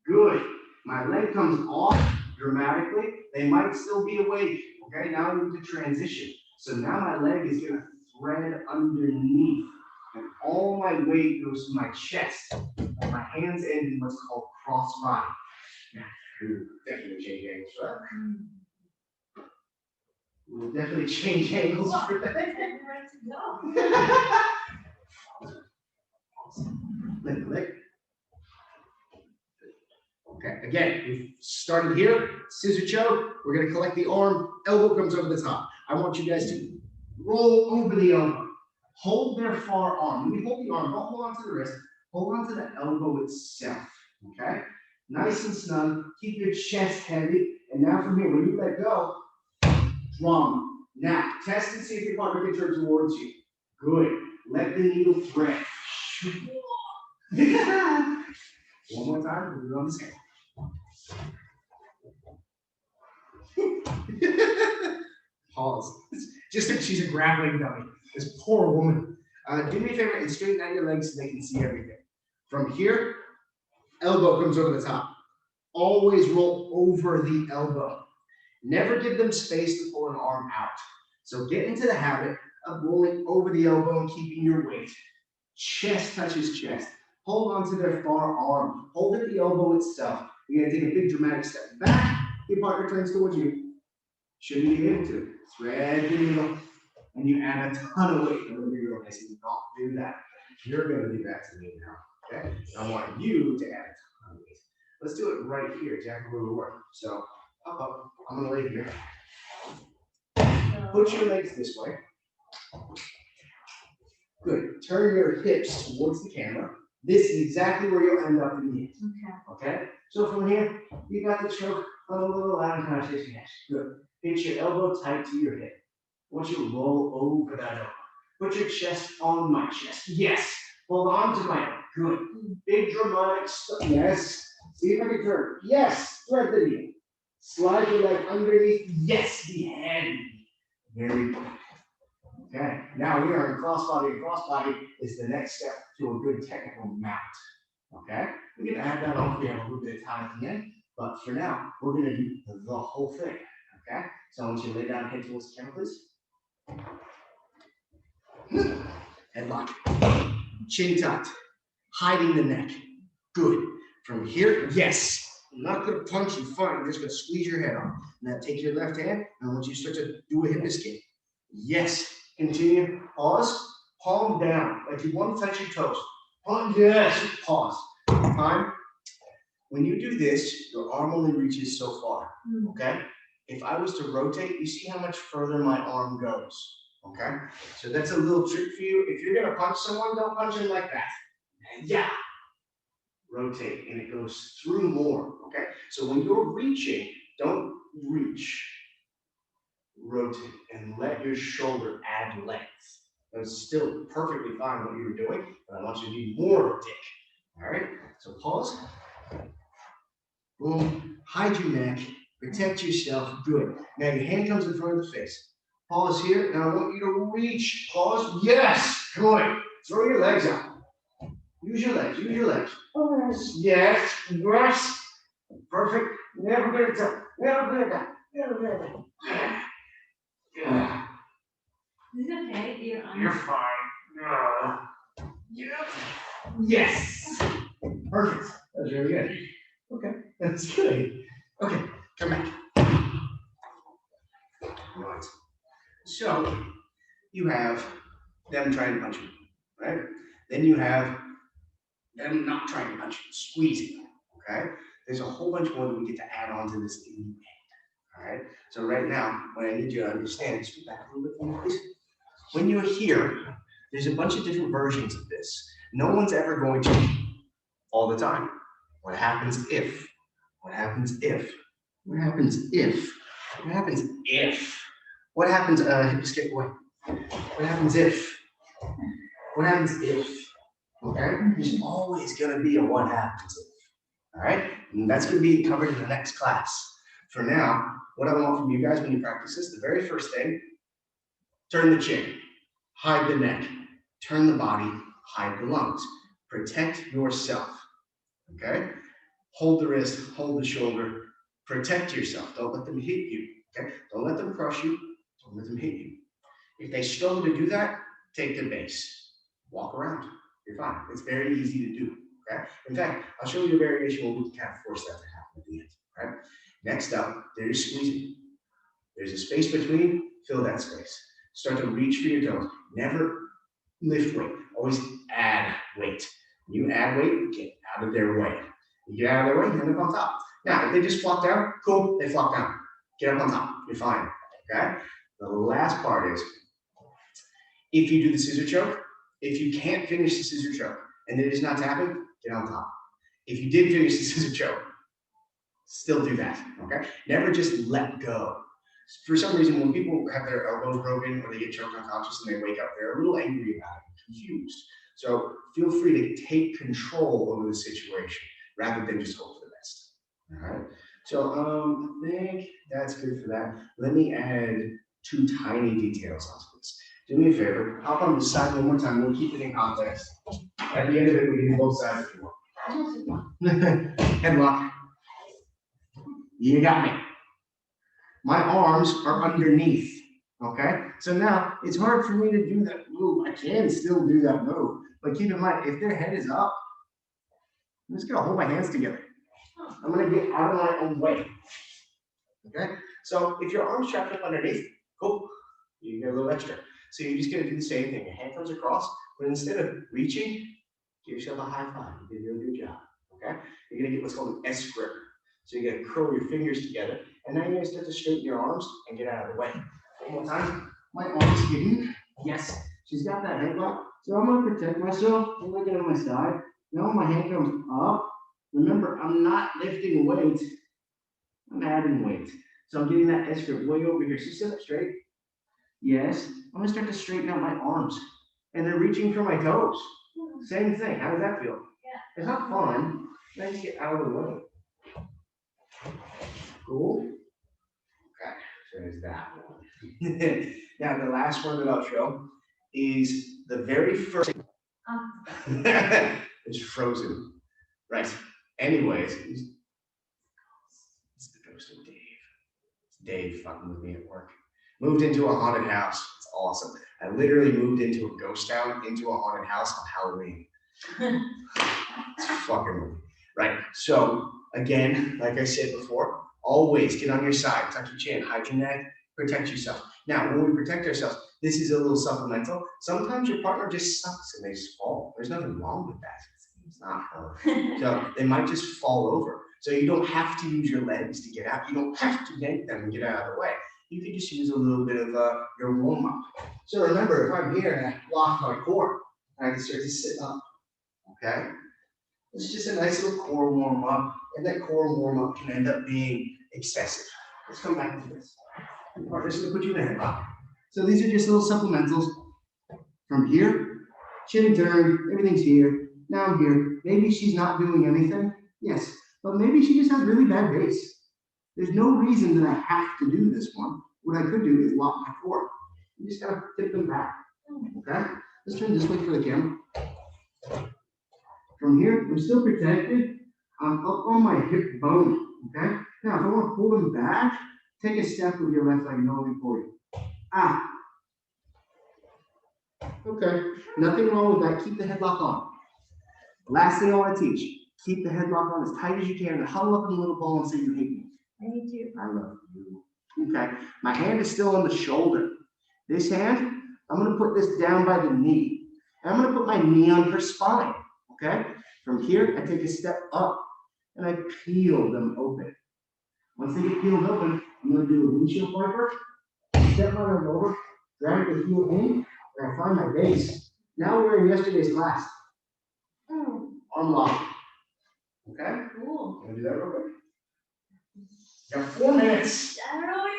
Good. My leg comes off dramatically. They might still be awake. Okay, now I need to transition. So now my leg is going to thread underneath. And all my weight goes to my chest. And my hands end in what's called cross body. Definitely change angles for that. We'll definitely change angles for that. Lick. Okay, again, we've started here, scissor choke. We're going to collect the arm, elbow comes over the top. I want you guys to roll over the elbow. Hold their far arm. When you hold the arm, don't hold on to the wrist. Hold on to the elbow itself, okay? Nice and snug. Keep your chest heavy. And now from here, when you let go, drum. Now, test and see if your partner can turn towards you. Good. Let the needle thread. One more time, we'll do it on the scale. Pause. Just like she's a grappling dummy. This poor woman. Do me a favor and straighten out your legs so they can see everything. From here, elbow comes over the top. Always roll over the elbow. Never give them space to pull an arm out. So get into the habit of rolling over the elbow and keeping your weight. Chest touches chest. Hold on to their far arm. Hold at the elbow itself. You're going to take a big dramatic step back. Your partner turns towards you. Shouldn't be able to. Thread the needle. And you add a ton of weight. And when you realize you don't do that, you're going to do that to me now. Okay? I want you to add a ton of weight. Let's do it right here, exactly where we were. So, up. I'm going to lay here. Put your legs this way. Good. Turn your hips towards the camera. This is exactly where you'll end up in the end. Okay? So from here, you got the choke a little loud and kind of shaking your head. Good. Pinch your elbow tight to your hip. I want you to roll over that elbow. Put your chest on my chest. Yes. Hold on to my elbow. Good. Big dramatic stuff. Yes. See if I can turn. Yes. Thread the needle. Slide your leg underneath. Yes. Be heavy. Very good. Okay. Now we are in crossbody, and crossbody is the next step to a good technical mount. Okay. We can add that on if we have a little bit of time at the end, but for now, we're going to do the whole thing. Okay. So I want you to lay down and head towards the camera, please. Headlock. Chin tucked. Hiding the neck. Good. From here, yes. I'm not going to punch you, fine. I'm just going to squeeze your head on. Now take your left hand, and I want you to start to do a hip escape. Yes. Continue. Pause. Palm down, like you want to touch your toes. Palm, yes. Pause. Time. When you do this, your arm only reaches so far. Okay? If I was to rotate, you see how much further my arm goes. Okay? So that's a little trick for you. If you're going to punch someone, don't punch them like that. Yeah. Rotate, and it goes through more. Okay? So when you're reaching, don't reach. Rotate and let your shoulder add length. That's still perfectly fine what you were doing, but I want you to do more of a dick. All right? So pause. Boom. Hide your neck. Protect yourself. Good. Now your hand comes in front of the face. Pause here. Now I want you to reach. Pause. Yes. Good. Throw your legs out. Use your legs. Use your legs. Yes. Yes. Perfect. Never gonna tell. Never gonna die. Never gonna die. Yeah. Is it okay? You're fine. No. Yeah. Yes. Perfect. That was really good. Okay. That's good. Okay. Come back. Right. So you have them trying to punch you, right? Then you have them not trying to punch you, squeezing. Okay. There's a whole bunch more that we get to add on to this in the end. All right. So right now, what I need you to understand is back a little bit more, please. When you're here, there's a bunch of different versions of this. No one's ever going to all the time. What happens if? What happens if? What happens if? What happens if? What happens? Skip away. What happens if? What happens if? Okay. There's always going to be a what happens if. All right. And that's going to be covered in the next class. For now, what I want from you guys when you practice this, the very first thing, turn the chin, hide the neck, turn the body, hide the lungs. Protect yourself. okay? Hold the wrist, hold the shoulder, protect yourself. Don't let them hit you, okay? Don't let them crush you, don't let them hit you. If they struggle to do that, take the base. Walk around, you're fine. It's very easy to do, okay? In fact, I'll show you a variation where we can kind of force that to happen at the end, right? Next up, there's squeezing. There's a space between, fill that space. Start to reach for your toes. Never lift weight, always add weight. When you add weight, get out of their way. You get out of their way, you end up on top. Now, if they just flop down, cool, they flop down. Get up on top, you're fine, okay? The last part is, if you do the scissor choke, if you can't finish the scissor choke and it is not tapping, get on top. If you did finish the scissor choke, still do that, okay? Never just let go. For some reason, when people have their elbows broken or they get choked unconscious and they wake up, they're a little angry about it, confused. So feel free to take control over the situation rather than just hope for the best. All right. So I think that's good for that. Let me add 2 tiny details onto this. Do me a favor, hop on the side one more time. We'll keep it in context. At the end of it, we can do both sides if you want. Headlock. You got me. My arms are underneath, okay? So now it's hard for me to do that move. I can still do that move, but keep in mind, if their head is up, I'm just gonna hold my hands together. I'm gonna get out of my own way, okay? So if your arm's trapped up underneath, cool, you get a little extra. So you're just gonna do the same thing. Your hand comes across, but instead of reaching, give yourself a high five. You did a really good job, okay? You're gonna get what's called an S grip. So you're gonna curl your fingers together, and now you're gonna start to straighten your arms and get out of the way. One more time. My arm's hidden. Yes, she's got that headlock. So I'm gonna protect myself. I'm looking at my side. Now my hand comes up. Remember, I'm not lifting weight. I'm adding weight. So I'm getting that S grip way over here. So sit up straight. Yes. I'm gonna start to straighten out my arms. And then reaching for my toes. Same thing. How does that feel? Yeah. It's not fun. Let's get out of the way. Cool. Okay, so there's that one. Now the last one that I'll show is the very first. It's frozen. Right. Anyways, it's the ghost of Dave. It's Dave fucking with me at work. Moved into a haunted house. It's awesome. I literally moved into a ghost town, into a haunted house on Halloween. It's fucking movie. Right. So again, like I said before, always get on your side, tuck your chin, hide your neck, protect yourself. Now, when we protect ourselves, this is a little supplemental. Sometimes your partner just sucks and they just fall. There's nothing wrong with that. It's not her. So they might just fall over. So you don't have to use your legs to get out. You don't have to yank them and get out of the way. You can just use a little bit of your warm up. So remember, if I'm here and I lock my core, I can start to sit up. Okay? It's just a nice little core warm up, and that core warm up can end up being excessive. Let's come back to this. I'm just gonna put you in a headlock. So these are just little supplementals. From here, chin turn, everything's here. Now I'm here. Maybe she's not doing anything. Yes, but maybe she just has really bad base. There's no reason that I have to do this one. What I could do is lock my core. You just gotta tip them back. Okay? Let's turn this way for the camera. From here, I'm still protected. I'm up on my hip bone, okay? Now, if I want to pull them back, take a step with your left leg, no lean forward. Ah. Okay, nothing wrong with that. Keep the headlock on. Last thing I want to teach, keep the headlock on as tight as you can and huddle up in a little ball and say you hate me. I need you. I love you. Okay, my hand is still on the shoulder. This hand, I'm going to put this down by the knee. And I'm going to put my knee on her spine. Okay? From here, I take a step up and I peel them open. Once they get peeled open, I'm going to do a windshield wiper, step on them over, drag the heel in, and I find my base. Now we're in yesterday's class. Arm lock. Okay? Cool. I'm going to do that real quick. Got 4 minutes. I don't know what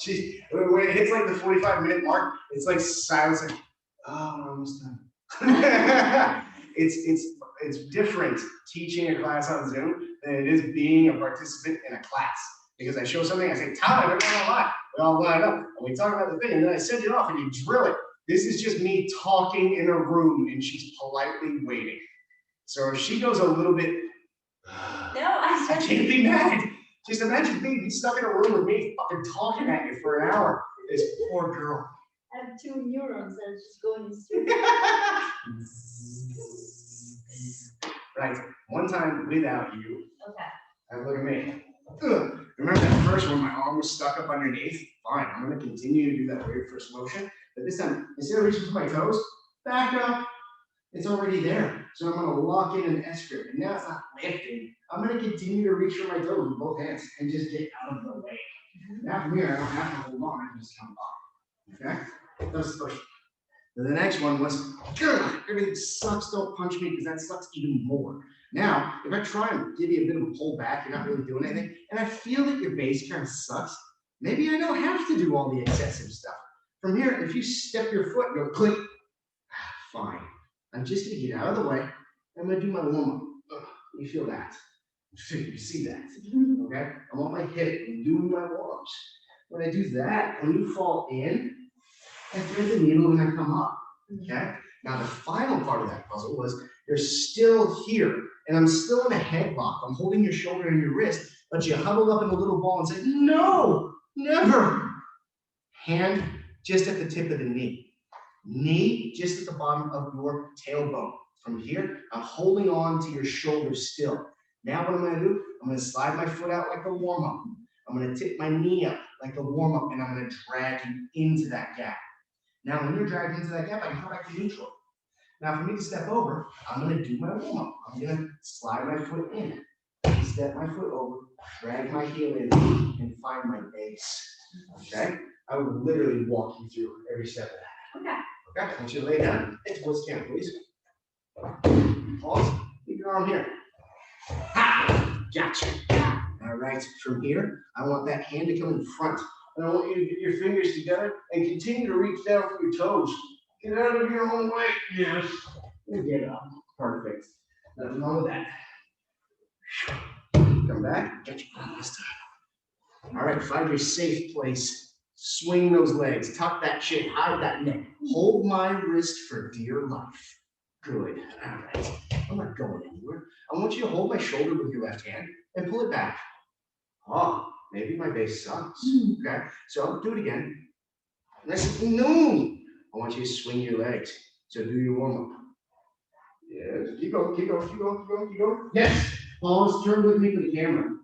you've done. When it hits like the 45-minute mark, it's like silence. Like, oh, we're almost done. It's different teaching a class on Zoom than it is being a participant in a class. Because I show something, I say, time, everyone online. We all line up and we talk about the thing, and then I send it off and you drill it. This is just me talking in a room and she's politely waiting. So if she goes a little bit, No, I can't be mad. Just imagine being stuck in a room with me fucking talking at you for an hour. This poor girl. I have 2 neurons that are just going straight. Right. One time without you. Okay. And look at me. Ugh. Remember that first one, my arm was stuck up underneath? Fine, I'm gonna continue to do that weird first motion. But this time, instead of reaching for my toes, back up. It's already there. So I'm gonna lock in an S grip. And now it's not lifting. I'm gonna continue to reach for my toes with both hands and just get out of the way. Now from here, I don't have to hold on, I can just come up. Okay? That was the first one. Then the next one was, everything sucks, don't punch me, because that sucks even more. Now, if I try and give you a bit of a pull back, you're not really doing anything, and I feel that your base kind of sucks, maybe I don't have to do all the excessive stuff. From here, if you step your foot and go click, fine. I'm just gonna get out of the way. I'm gonna do my warm-up. You feel that? You see that? Okay? I'm on my hip and doing my warm-ups. When I do that, when you fall in, I thread the needle and I come up. Okay? Now the final part of that puzzle was you're still here, and I'm still in a headlock. I'm holding your shoulder and your wrist, but you huddle up in a little ball and say, no, never. Hand just at the tip of the knee. Knee just at the bottom of your tailbone. From here, I'm holding on to your shoulder still. Now what I'm gonna do, I'm gonna slide my foot out like a warm-up. I'm gonna tip my knee up like a warm-up, and I'm gonna drag you into that gap. Now when you're dragged into that gap, I can come back to neutral. Now for me to step over, I'm gonna do my warm-up. I'm gonna slide my foot in, step my foot over, drag my heel in, and find my base. Okay? I will literally walk you through every step of that. Okay. Okay, I want you to lay down. Hey, towards the camera, please. Pause. Keep your arm here. Ha! Gotcha. All right, from here, I want that hand to come in front. And I want you to get your fingers together and continue to reach down for your toes. Get out of your own way. Yes. And get up. Perfect. Nothing wrong with that. Come back. Get your arm this time. All right, find your safe place. Swing those legs, tuck that chin, hide that neck. Hold my wrist for dear life. Good. All right. I'm not going anywhere. I want you to hold my shoulder with your left hand and pull it back. Oh, maybe my base sucks. Okay. So I'll do it again. And I said, no. I want you to swing your legs. So do your warm-up. Yes. Keep going, keep going, keep going, keep going, keep going. Yes. Pause, turn with me for the camera.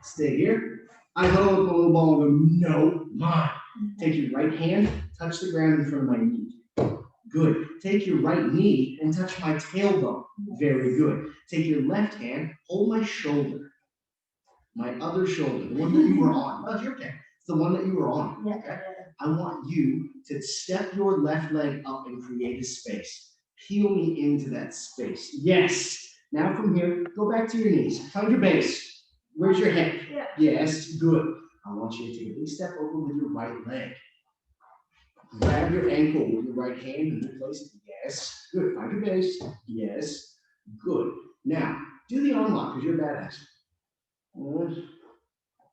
Stay here. I huddle up a little ball and go, no, mine. Take your right hand, touch the ground in front of my knee. Good. Take your right knee and touch my tailbone. Very good. Take your left hand, hold my shoulder. My other shoulder, the one that you were on. No, you're okay. It's the one that you were on. Okay? I want you to step your left leg up and create a space. Peel me into that space. Yes. Now from here, go back to your knees. Find your base. Where's your head? Yeah. Yes, good. I want you to take a big step over with your right leg. Grab your ankle with your right hand and replace it. Yes, good. Find your base. Yes, good. Now, do the arm lock because you're a badass.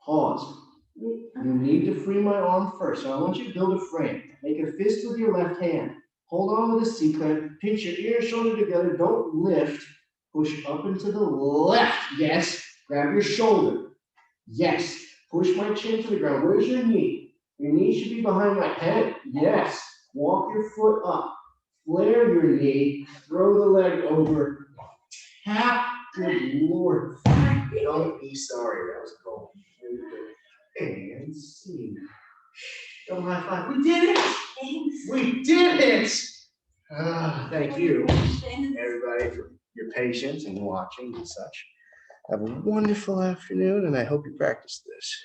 Pause. You need to free my arm first. So I want you to build a frame. Make a fist with your left hand. Hold on with a C-clamp. Pinch your ear and shoulder together. Don't lift. Push up and to the left. Yes. Grab your shoulder. Yes. Push my chin to the ground. Where's your knee? Your knee should be behind my head. Yes. Walk your foot up. Flare your knee. Throw the leg over. Tap. Good Lord. Don't be sorry. That was cool. And see. Don't high five. We did it. Thanks. We did it. Thank you, everybody, for your patience and watching and such. Have a wonderful afternoon, and I hope you practice this.